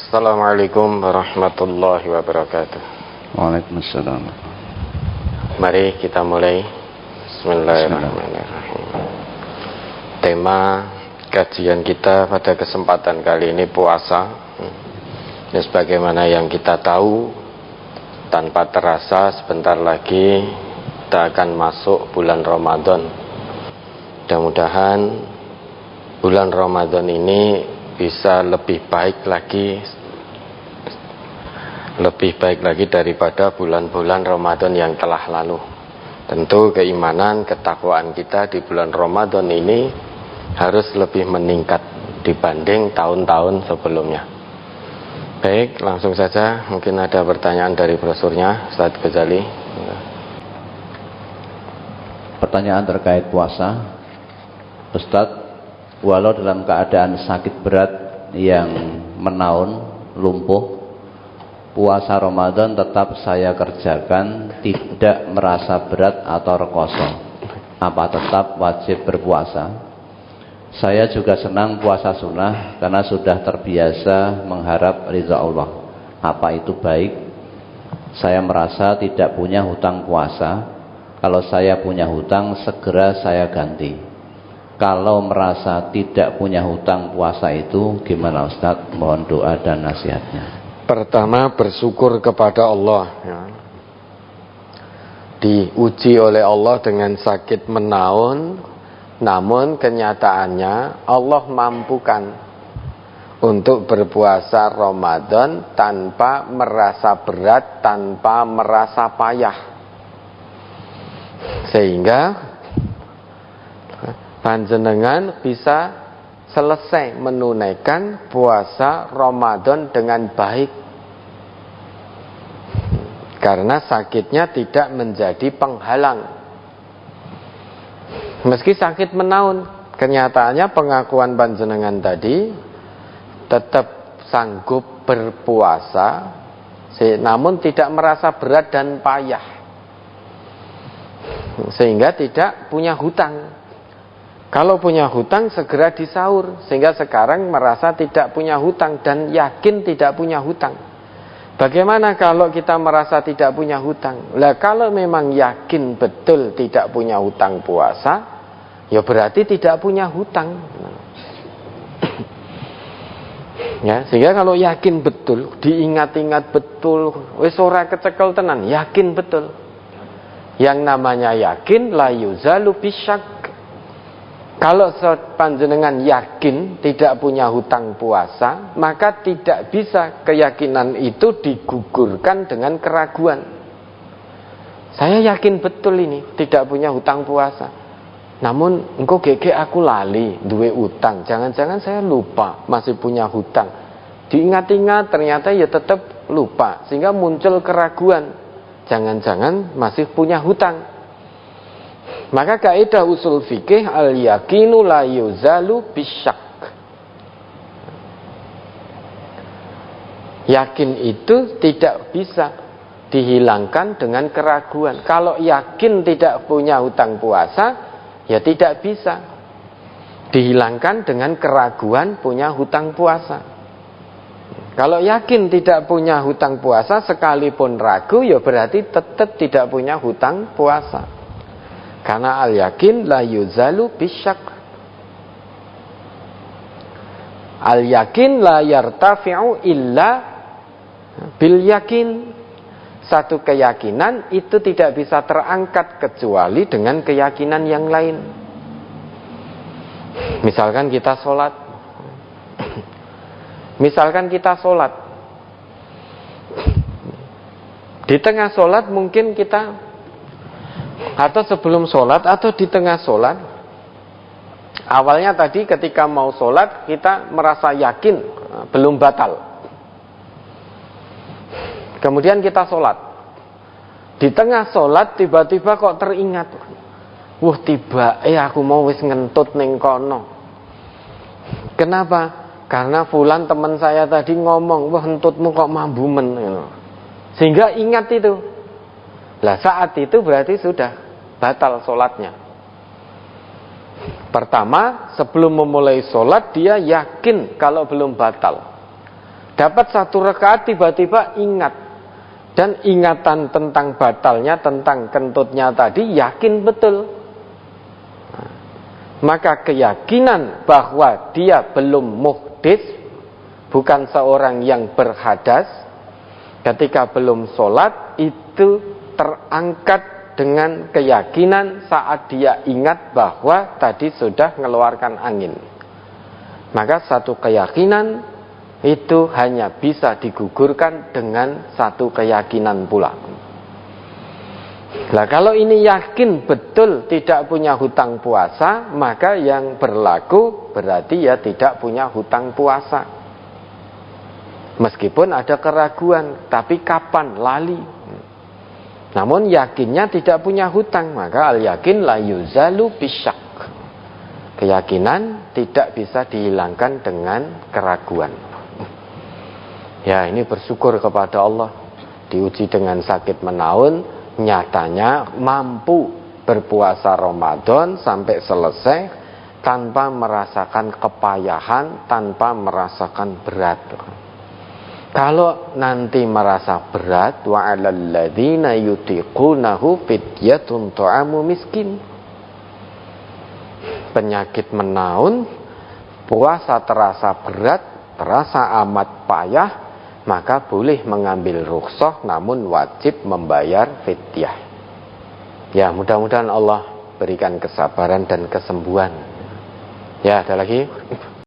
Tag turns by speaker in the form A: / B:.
A: Assalamualaikum warahmatullahi wabarakatuh.
B: Waalaikumsalam.
A: Mari kita mulai. Bismillahirrahmanirrahim. Tema kajian kita pada kesempatan kali ini puasa. Ya, sebagaimana yang kita tahu, tanpa terasa sebentar lagi kita akan masuk bulan Ramadan. Mudah-mudahan bulan Ramadan ini bisa lebih baik lagi daripada bulan-bulan Ramadan yang telah lalu. Tentu keimanan, ketakwaan kita di bulan Ramadan ini harus lebih meningkat dibanding tahun-tahun sebelumnya. Baik, langsung saja. Mungkin ada pertanyaan dari brosurnya, Ustaz Ghazali.
B: Pertanyaan terkait puasa. Ustaz, walau dalam keadaan sakit berat yang menaun, lumpuh, puasa Ramadan tetap saya kerjakan, tidak merasa berat atau rekoso. Apa tetap wajib berpuasa? Saya juga senang puasa sunnah karena sudah terbiasa mengharap ridha Allah. Apa itu baik? Saya merasa tidak punya hutang puasa. Kalau saya punya hutang, segera saya ganti. Kalau merasa tidak punya hutang puasa itu, gimana Ustaz? Mohon doa dan nasihatnya.
A: Pertama, bersyukur kepada Allah ya. Diuji oleh Allah dengan sakit menaun, namun kenyataannya Allah mampukan untuk berpuasa Ramadan tanpa merasa berat, tanpa merasa payah, sehingga panjenengan bisa selesai menunaikan puasa Ramadan dengan baik, karena sakitnya tidak menjadi penghalang. Meski sakit menaun, kenyataannya pengakuan panjenengan tadi tetap sanggup berpuasa, namun tidak merasa berat dan payah, sehingga tidak punya hutang. Kalau punya hutang segera disaur, sehingga sekarang merasa tidak punya hutang dan yakin tidak punya hutang. Bagaimana kalau kita merasa tidak punya hutang? Lah kalau memang yakin betul tidak punya hutang puasa, ya berarti tidak punya hutang. Ya, sehingga kalau yakin betul, diingat-ingat betul, wis ora kecekel tenan, yakin betul. Yang namanya yakin la yuzalu bisyak. Kalau panjenengan yakin tidak punya hutang puasa, maka tidak bisa keyakinan itu digugurkan dengan keraguan. Saya yakin betul ini tidak punya hutang puasa, namun engko gege aku lali duwe utang, jangan-jangan saya lupa masih punya hutang. Diingat-ingat ternyata ya tetap lupa, sehingga muncul keraguan, jangan-jangan masih punya hutang. Maka kaidah usul fikih al-yakinu la yuzalu bisyak. Yakin itu tidak bisa dihilangkan dengan keraguan. Kalau yakin tidak punya hutang puasa, ya tidak bisa dihilangkan dengan keraguan punya hutang puasa. Kalau yakin tidak punya hutang puasa, sekalipun ragu, ya berarti tetap tidak punya hutang puasa. Karena al-yakin la yuzalu bisyak. Al-yakin la yartafi'u illa bil yakin. Satu keyakinan itu tidak bisa terangkat kecuali dengan keyakinan yang lain. Misalkan kita sholat. Di tengah sholat mungkin kita, atau sebelum sholat, atau di tengah sholat. Awalnya tadi ketika mau sholat kita merasa yakin belum batal. Kemudian kita sholat. Di tengah sholat tiba-tiba kok teringat, wah tiba aku mau wis ngentut ning kono. Kenapa? Karena fulan teman saya tadi ngomong, wah entutmu kok mambumen, sehingga ingat itu. Lah saat itu berarti sudah batal sholatnya. Pertama, sebelum memulai sholat dia yakin kalau belum batal. Dapat 1 rakaat tiba-tiba ingat. Dan ingatan tentang batalnya, tentang kentutnya tadi yakin betul. Maka keyakinan bahwa dia belum muhdits, bukan seorang yang berhadas, ketika belum sholat itu terangkat dengan keyakinan saat dia ingat bahwa tadi sudah mengeluarkan angin. Maka satu keyakinan itu hanya bisa digugurkan dengan satu keyakinan pula. Nah, kalau ini yakin betul tidak punya hutang puasa, maka yang berlaku berarti ya tidak punya hutang puasa. Meskipun ada keraguan, tapi kapan lali. Namun yakinnya tidak punya hutang, maka al-yakin la yuzalu bisyak. Keyakinan tidak bisa dihilangkan dengan keraguan. Ya, ini bersyukur kepada Allah. Diuji dengan sakit menaun, nyatanya mampu berpuasa Ramadan sampai selesai tanpa merasakan kepayahan, tanpa merasakan berat. Kalau nanti merasa berat, wa 'alal ladzina yutiqunahu fidyatun ta'amu miskin. Penyakit menaun, puasa terasa berat, terasa amat payah, maka boleh mengambil rukhsah, namun wajib membayar fidyah. Ya, mudah-mudahan Allah berikan kesabaran dan kesembuhan. Ya, ada lagi?